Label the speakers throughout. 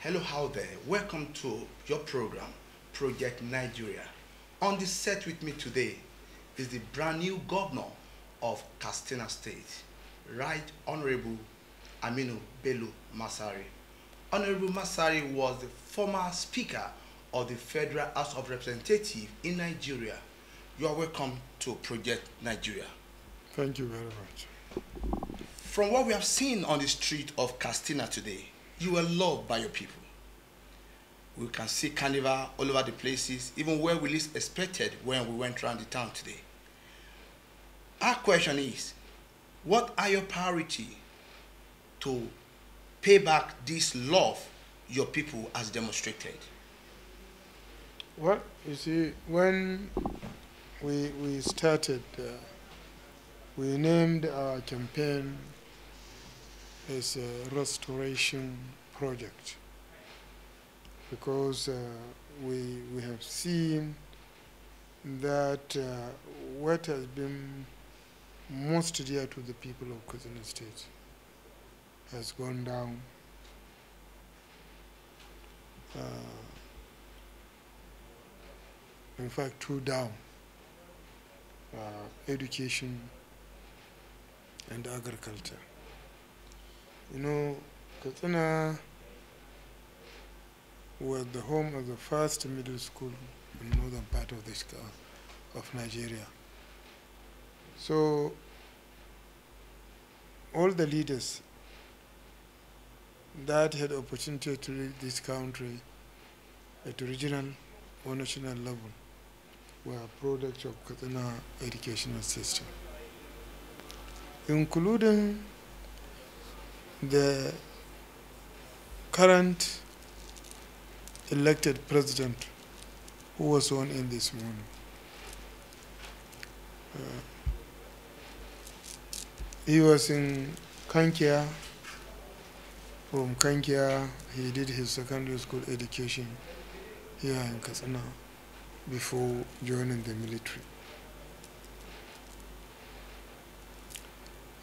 Speaker 1: Hello, how there? Welcome to your program, Project Nigeria. On the set with me today is the brand new governor of Katsina State, Right Honorable Aminu Bello Masari. Honorable Masari was the former Speaker of the Federal House of Representatives in Nigeria. You are welcome to Project Nigeria.
Speaker 2: Thank you very much.
Speaker 1: From what we have seen on the street of Katsina today, you were loved by your people. We can see carnival all over the places, even where we least expected when we went around the town today. Our question is, what are your priorities to pay back this love your people has demonstrated?
Speaker 2: Well, you see, when we started, we named our campaign as a restoration project because we have seen that what has been most dear to the people of Katsina State has gone down. In fact, two down: education and agriculture. You know, Katsina was the home of the first middle school in the northern part of of Nigeria. So all the leaders that had opportunity to lead this country at regional or national level were products of Katsina educational system, including the current elected president who was sworn in this morning. He was in Kankia. From Kankia, he did his secondary school education here in Katsina before joining the military.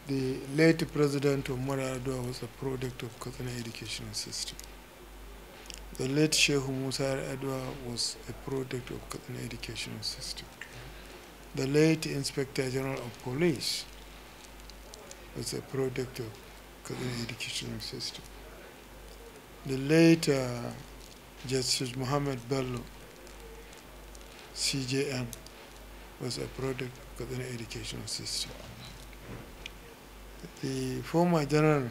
Speaker 2: The late president of Adwa was a product of Katsina educational system. The late Sheikh Musa Adwa was a product of Katsina educational system. The late Inspector General of Police was a product of Katsina educational system. The late Justice Muhammad Bello, CJM, was a product of Katsina educational system. The former General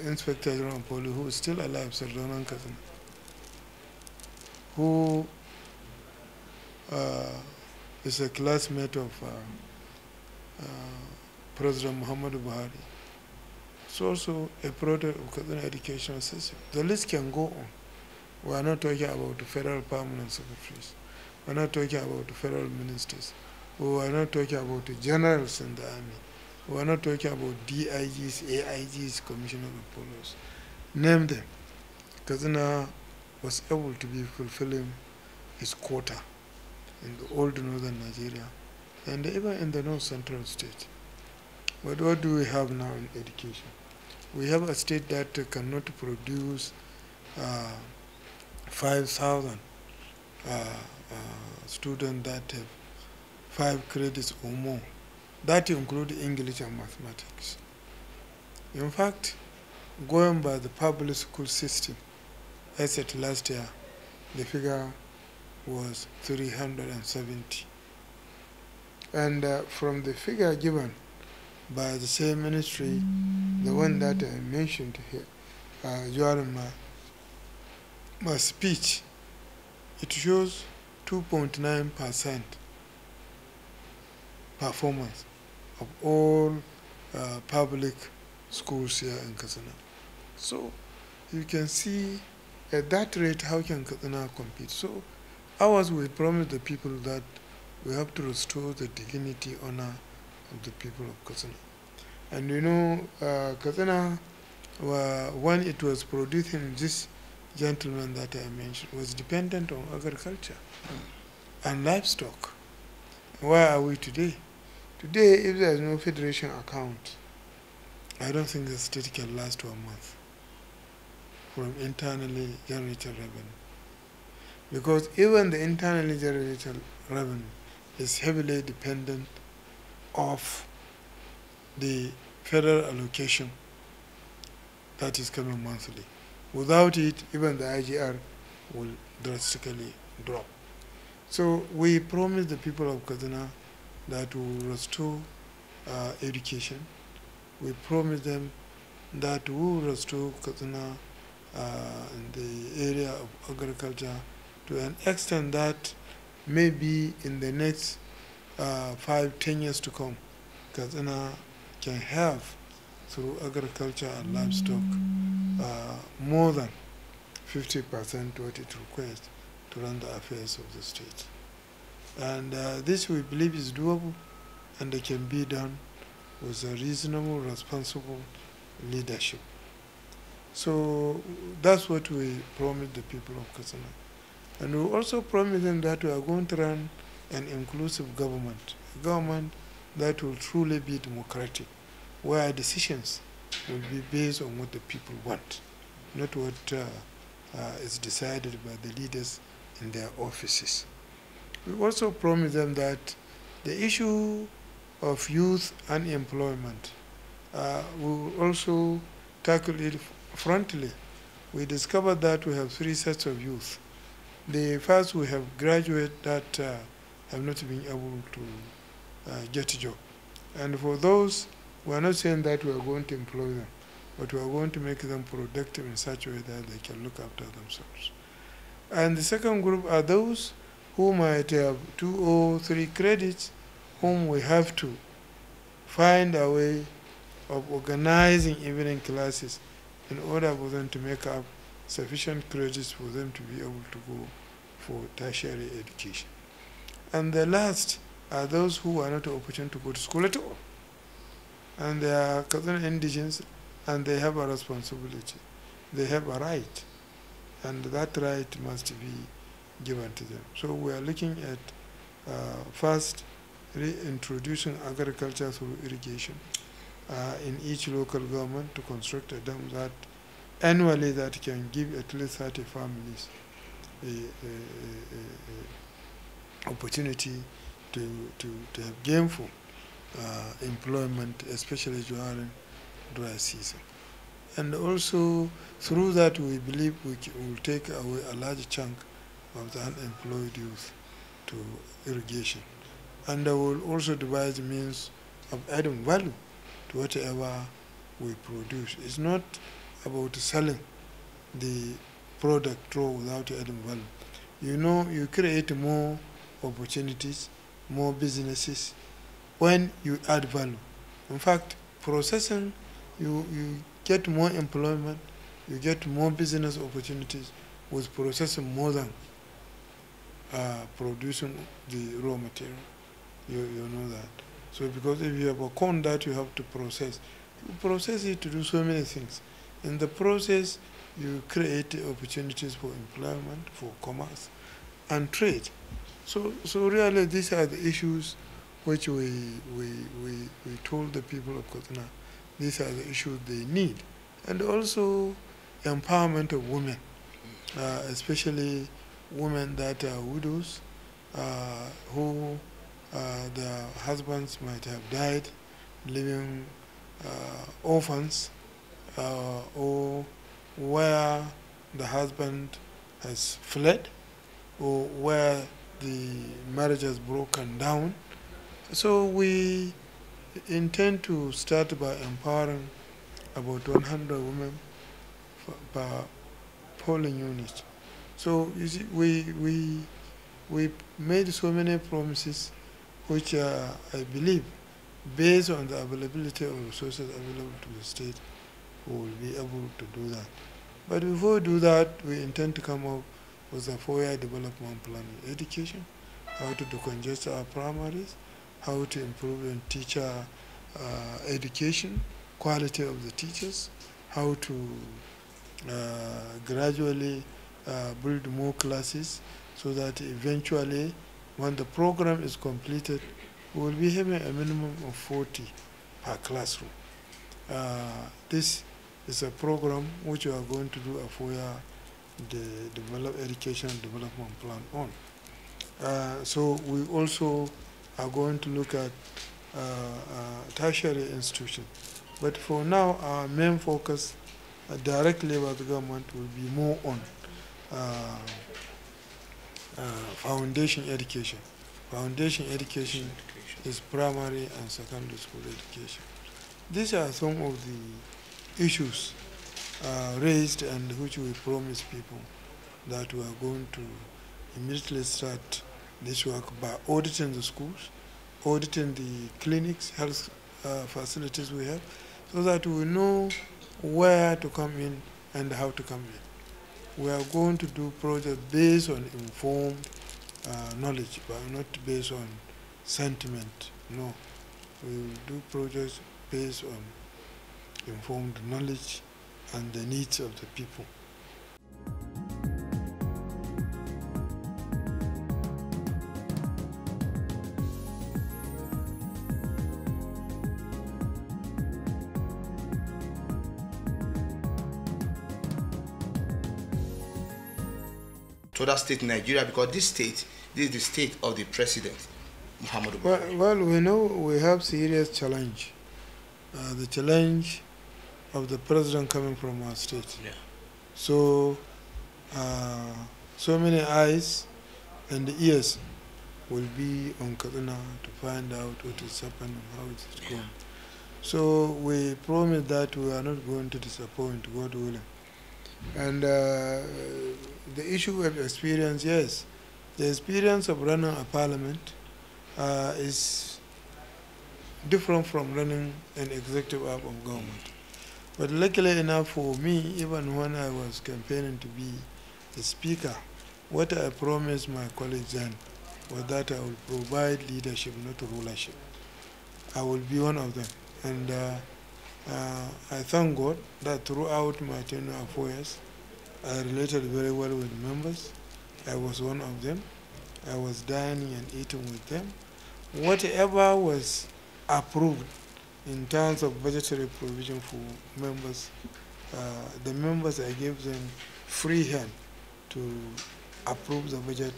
Speaker 2: Inspector General of Police, who is still alive, Sardonan Katsina, who is a classmate of President Muhammad Buhari. It's also a product of Katsina educational system. The list can go on. We are not talking about the federal permanent secretaries. We are not talking about the federal ministers. We are not talking about the generals in the army. We are not talking about DIGs, AIGs, Commissioner of Police. Name them. Katsina was able to be fulfilling its quota in the old northern Nigeria and even in the north central state. But what do we have now in education? We have a state that cannot produce 5,000 students that have 5 credits or more. That includes English and mathematics. In fact, going by the public school system, as at last year, the figure was 370. And from the figure given by the same ministry, the one that I mentioned here during my speech, it shows 2.9% performance of all public schools here in Katsina. So you can see at that rate how can Katsina compete. So ours, we promise the people that we have to restore the dignity, honor of the people of Katsina. And you know, Katsina, when it was producing this gentleman that I mentioned, was dependent on agriculture and livestock. Where are we today? Today, if there is no federation account, I don't think the state can last 1 month. from internally generated revenue. Because even the internally generated revenue is heavily dependent of the federal allocation that is coming monthly. Without it, even the IGR will drastically drop. So we promise the people of Kaduna that we will restore education. We promise them that we will restore Kaduna in the area of agriculture to an extent that maybe in the next 5-10 years to come, Kaduna can have, through agriculture and livestock, more than 50% what it requires to run the affairs of the state. And this we believe is doable, and it can be done with a reasonable, responsible leadership. So that's what we promise the people of Kaduna. And we also promise them that we are going to run an inclusive government, a government that will truly be democratic, where decisions will be based on what the people want, not what is decided by the leaders in their offices. We also promise them that the issue of youth unemployment, we will also tackle it frontally. We discovered that we have 3 sets of youth. The first, we have graduates that have not been able to get a job. And for those, we are not saying that we are going to employ them, but we are going to make them productive in such a way that they can look after themselves. And the second group are those who might have 2 or 3 credits, whom we have to find a way of organizing evening classes in order for them to make up sufficient credits for them to be able to go for tertiary education. And the last are those who are not opportunity to go to school at all. And they are Kaduna indigents, and they have a responsibility. They have a right, and that right must be given to them. So we are looking at first reintroducing agriculture through irrigation in each local government to construct a dam that annually that can give at least 30 families opportunity to have gainful employment, especially during dry season. And also through that we believe we will take away a large chunk of the unemployed youth to irrigation. And I will also devise means of adding value to whatever we produce. It's not about selling the product raw without adding value. You know, you create more opportunities, more businesses when you add value. In fact, processing, you get more employment, you get more business opportunities with processing more than producing the raw material. You know that. So because if you have a corn that you have to process, you process it to do so many things. In the process, you create opportunities for employment, for commerce, and trade. So really, these are the issues which we told the people of Kaduna. These are the issues they need. And also empowerment of women, especially women that are widows, who their husbands might have died, leaving orphans, or where the husband has fled, or where the marriage has broken down. So we intend to start by empowering about 100 women per polling unit. So you see, we made so many promises, which I believe, based on the availability of resources available to the state, we will be able to do that. But before we do that, we intend to come up with a 4-year development plan in education, how to decongest our primaries, how to improve in teacher education, quality of the teachers, how to gradually build more classes so that eventually, when the program is completed, we will be having a minimum of 40 per classroom. This It's a program which we are going to do a 4-year education and development plan on. So we also are going to look at tertiary institutions. But for now, our main focus directly by the government will be more on foundation education. Foundation education is primary and secondary school education. These are some of the issues raised and which we promise people that we are going to immediately start this work by auditing the schools, auditing the clinics, health facilities we have, so that we know where to come in and how to come in. We are going to do projects based on informed knowledge, but not based on sentiment. No, we will do projects based on informed knowledge and the needs of the people.
Speaker 1: To that state in Nigeria, because this is the state of the president, Muhammadu Buhari.
Speaker 2: Well, we know we have serious challenge. The challenge of the president coming from our state.
Speaker 1: Yeah.
Speaker 2: So, so many eyes and ears will be on Kaduna to find out what is happening, how it is going. So we promise that we are not going to disappoint, God willing. And the issue of experience, yes, the experience of running a parliament is different from running an executive arm of government. But luckily enough for me, even when I was campaigning to be the speaker, what I promised my colleagues then was that I will provide leadership, not rulership. I will be one of them. And I thank God that throughout my tenure of 4 years, I related very well with members. I was one of them. I was dining and eating with them. Whatever was approved in terms of budgetary provision for members, the members, I gave them free hand to approve the budget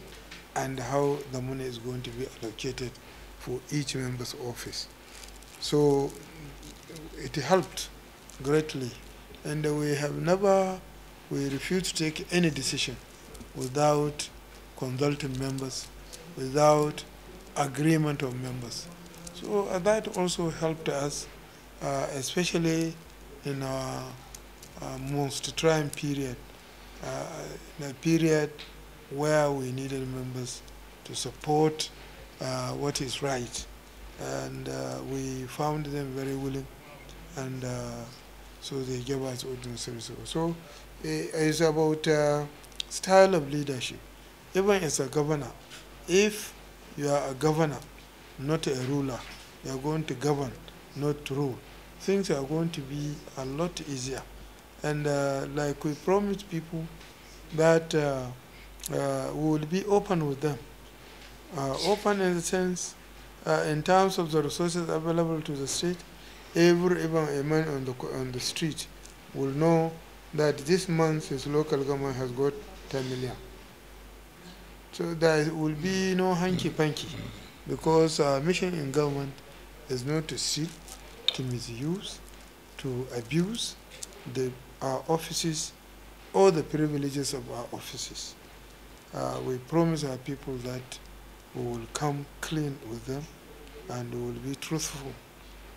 Speaker 2: and how the money is going to be allocated for each member's office. So it helped greatly, and we refuse to take any decision without consulting members, without agreement of members. So that also helped us, especially in our most trying period, the period where we needed members to support what is right. And we found them very willing, and so they gave us ordinance service. So it's about style of leadership. Even as a governor, if you are a governor, not a ruler, you are going to govern, not to rule, things are going to be a lot easier. And like we promised people that we will be open with them. Open in the sense, in terms of the resources available to the state, even a man on the street will know that this month his local government has got 10 million. So there will be no hanky-panky, because our mission in government is not to steal, to misuse, to abuse our offices or the privileges of our offices. We promise our people that we will come clean with them, and we will be truthful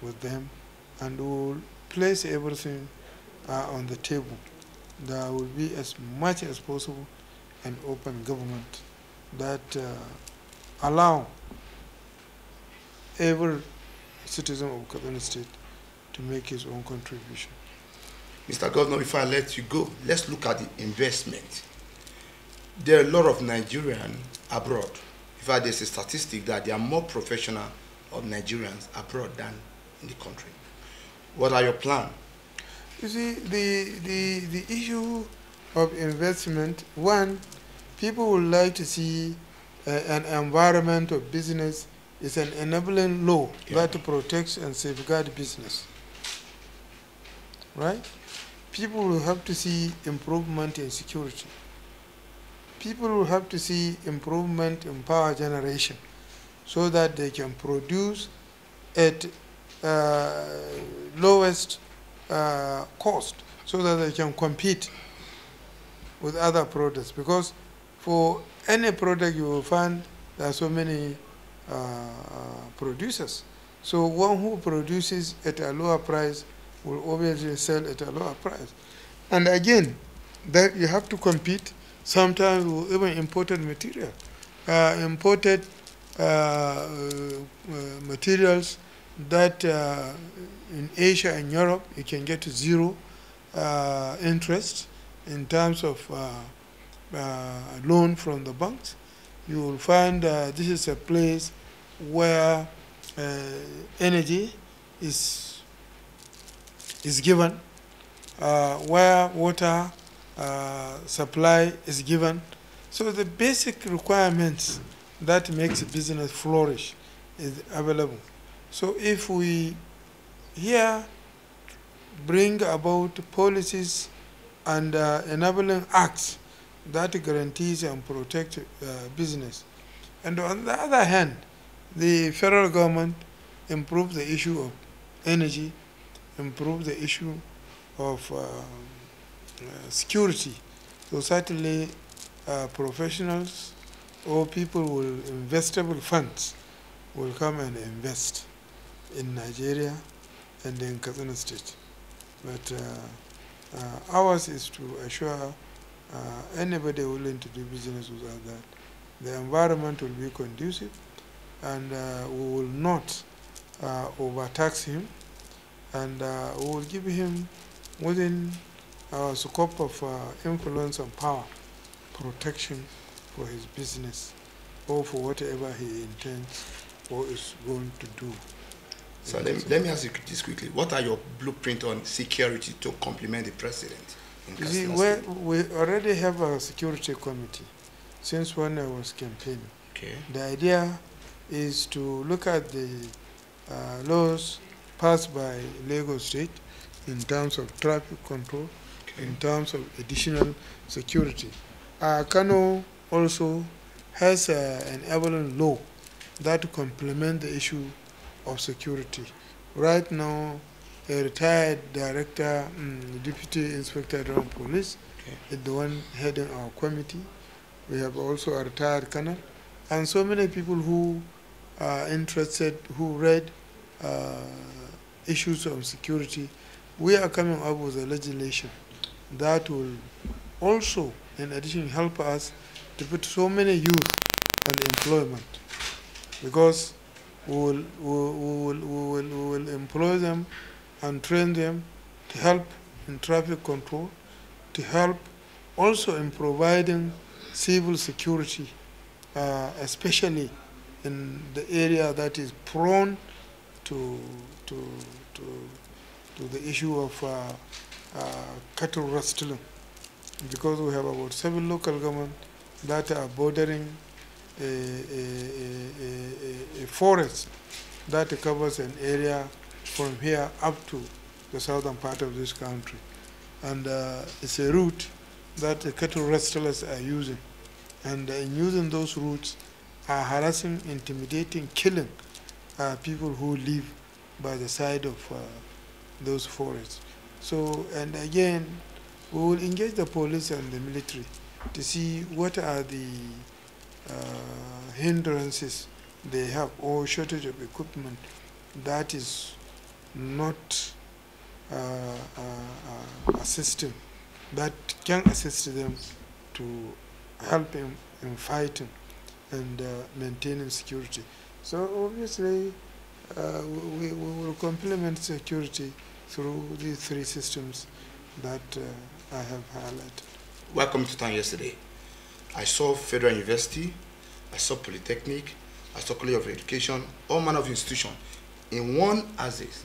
Speaker 2: with them, and we will place everything on the table. There will be as much as possible an open government that allow every citizen of Kaduna State to make his own contribution.
Speaker 1: Mr. Governor, before I let you go, let's look at the investment. There are a lot of Nigerians abroad. In fact, there's a statistic that there are more professional of Nigerians abroad than in the country. What are your plans?
Speaker 2: You see, the issue of investment, one, people would like to see an environment of business is an enabling law that protects and safeguards business. Right? people will have to see improvement in security. People will have to see improvement in power generation so that they can produce at lowest cost, so that they can compete with other products. Because for any product you will find there are so many producers. So one who produces at a lower price will obviously sell at a lower price. And again, that you have to compete sometimes with even imported material. Imported materials that in Asia and Europe you can get zero interest in terms of loan from the banks. You will find this is a place where energy is given, where water supply is given. So the basic requirements that makes business flourish is available. So if we here bring about policies and enabling acts that guarantees and protect business, and on the other hand, the federal government improve the issue of energy, improve the issue of security. So certainly professionals or people with investable funds will come and invest in Nigeria and in Katsina State. But ours is to assure anybody willing to do business with us that the environment will be conducive, and we will not overtax him, and we will give him within our scope of influence and power protection for his business or for whatever he intends or is going to do.
Speaker 1: So let me ask you this quickly. What are your blueprint on security to complement the president?
Speaker 2: You see, we already have a security committee since when I was campaigning.
Speaker 1: Okay.
Speaker 2: The idea is to look at the laws passed by Lagos State in terms of traffic control, okay, in terms of additional security. Kano also has an enabling law that complement the issue of security. Right now, a retired director, deputy inspector general of police, okay, is the one heading our committee. We have also a retired colonel, and so many people who are interested, who read issues of security. We are coming up with a legislation that will also, in addition, help us to put so many youth on employment, because we will employ them and train them to help in traffic control, to help also in providing civil security, especially in the area that is prone to the issue of cattle rustling, because we have about 7 local governments that are bordering a forest that covers an area from here up to the southern part of this country. And it's a route that the cattle rustlers are using. And in using those routes are harassing, intimidating, killing people who live by the side of those forests. So, and again, we will engage the police and the military to see what are the hindrances they have, or shortage of equipment that is not a system that can assist them to help in fighting and maintaining security. So obviously we will complement security through these 3 systems that I have highlighted.
Speaker 1: Welcome to town yesterday. I saw Federal University, I saw Polytechnic, I saw College of Education, all manner of institutions in one axis.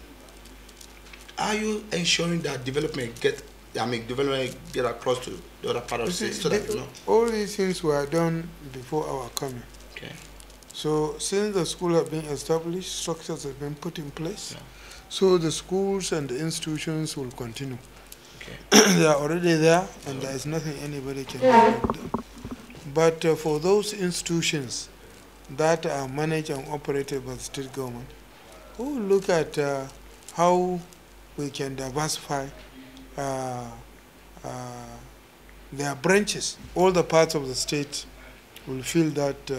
Speaker 1: Are you ensuring that development get across to the other part of the state? So that, you know?
Speaker 2: All these things were done before our coming.
Speaker 1: Okay.
Speaker 2: So since the school have been established, structures have been put in place.
Speaker 1: Yeah.
Speaker 2: So the schools and the institutions will continue.
Speaker 1: Okay. Okay.
Speaker 2: They are already there, and there is nothing anybody can do about them. But for those institutions that are managed and operated by the state government, who will look at how we can diversify uh, uh, their branches. All the parts of the state will feel that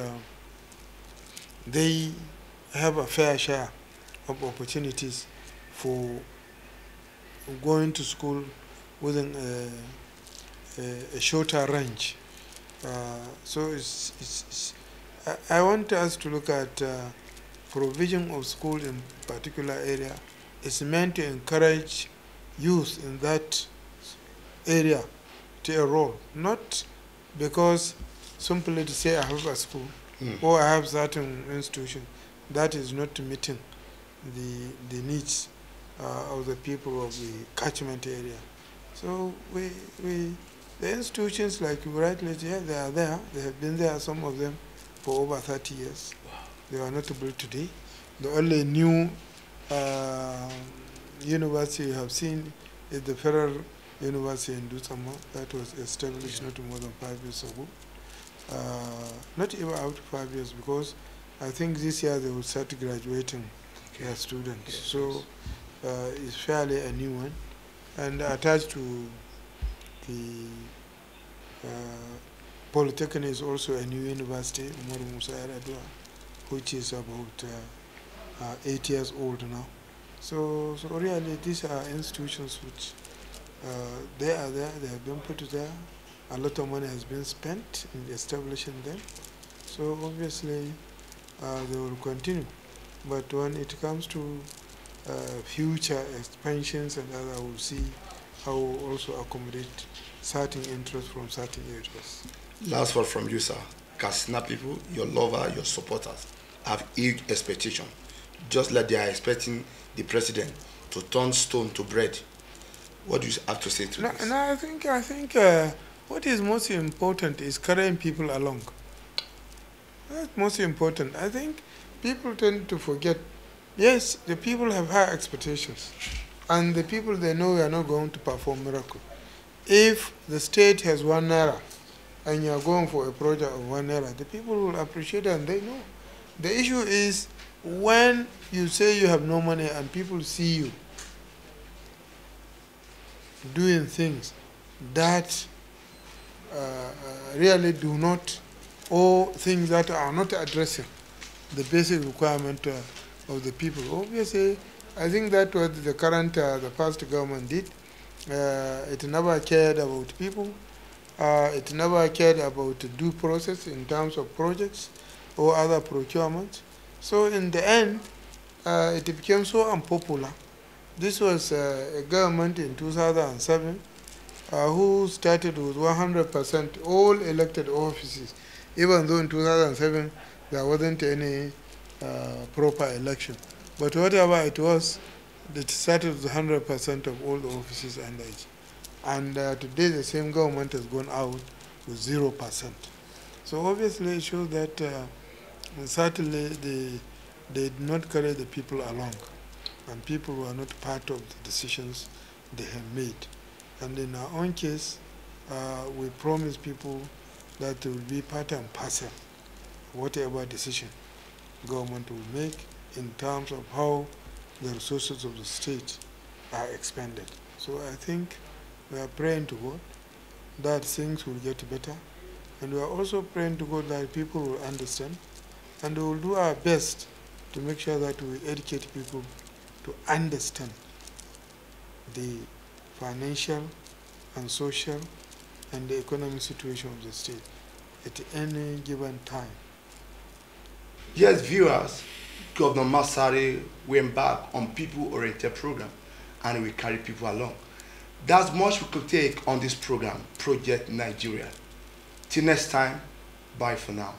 Speaker 2: they have a fair share of opportunities for going to school within a shorter range. So I want us to look at provision of school in particular area. Is meant to encourage youth in that area to enroll, not because simply to say I have a school or I have certain institution. That is not meeting the needs of the people of the catchment area. So the institutions, like you rightly said, they are there. They have been there, some of them, for over 30 years. They are not built today. The only new university you have seen is the Federal University in Dusama that was established not more than 5 years ago. Not even out 5 years, because I think this year they will start graduating their students.
Speaker 1: Yes,
Speaker 2: so it's fairly a new one. And attached to the Polytechnic is also a new university, which is about 8 years old now. So really these are institutions which they are there, they have been put there. A lot of money has been spent in establishing them. So obviously they will continue. But when it comes to future expansions and other, we'll see how we'll also accommodate certain interests from certain areas.
Speaker 1: Last word from you, sir. Katsina people, your lover, your supporters have huge expectation. Just like they are expecting the president to turn stone to bread. What do you have to say to this?
Speaker 2: No, I think what is most important is carrying people along. That's most important. I think people tend to forget. Yes, the people have high expectations, and the people, they know we are not going to perform miracle. If the state has 1 naira and you are going for a project of 1 naira, the people will appreciate it and they know. The issue is when you say you have no money and people see you doing things that really do not, or things that are not addressing the basic requirement of the people. Obviously, I think that what the current, the past government did. It never cared about people. It never cared about the due process in terms of projects or other procurements. So in the end, it became so unpopular. This was a government in 2007 who started with 100% all elected offices, even though in 2007 there wasn't any proper election. But whatever it was, it started with 100% of all the offices under it. And today the same government has gone out with 0%. So obviously it shows that certainly they did not carry the people along, and people were not part of the decisions they have made. And in our own case, we promise people that they will be part and parcel whatever decision government will make in terms of how the resources of the state are expended. So I think we are praying to God that things will get better, and we are also praying to God that people will understand, and we will do our best to make sure that we educate people to understand the financial and social and the economic situation of the state at any given time.
Speaker 1: Yes, viewers, Governor Masari went back on people-oriented program, and we carry people along. That's much we could take on this program, Project Nigeria. Till next time, bye for now.